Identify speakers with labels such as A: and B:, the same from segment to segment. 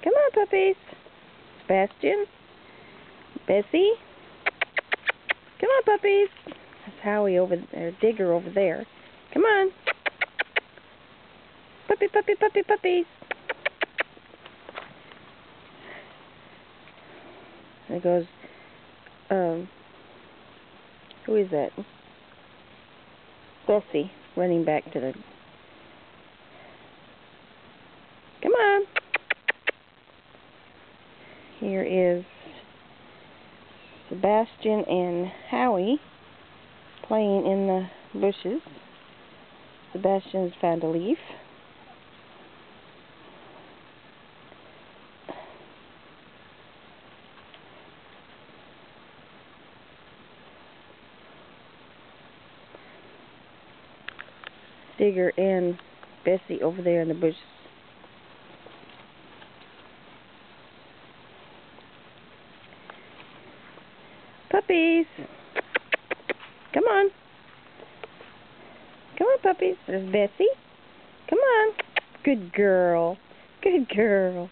A: Come on, puppies. Sebastian. Bessie. Come on, puppies. That's Howie over there, Digger over there. Come on. Puppy, puppy, puppy, puppies. There goes, who is that? Bessie, running back to the... Come on. Here is Sebastian and Howie playing in the bushes. Sebastian's found a leaf. Digger and Bessie over there in the bushes. Puppies! Come on. Come on, puppies. There's Bessie. Come on. Good girl. Good girl.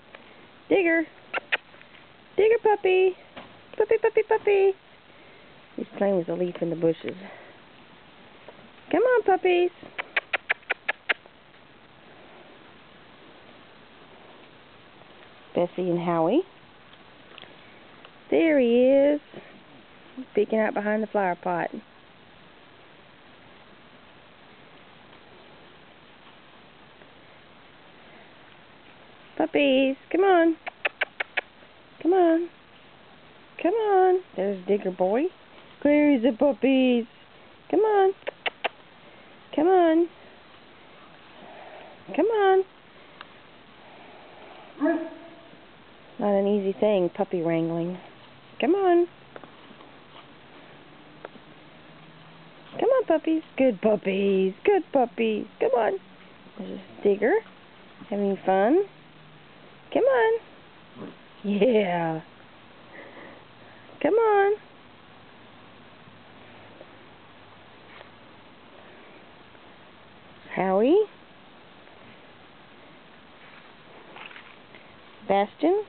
A: Digger. Digger puppy. Puppy, puppy, puppy. He's playing with a leaf in the bushes. Come on, puppies. Bessie and Howie. There he is, peeking out behind the flower pot. Puppies, come on. Come on. Come on. There's Digger boy. Where is the puppies? Come on. Come on. Come on. Not an easy thing, puppy wrangling. Come on. Come on, puppies. Good puppies. Good puppies. Come on. There's Digger. Having fun. Come on. Yeah. Come on. Howie. Sebastian.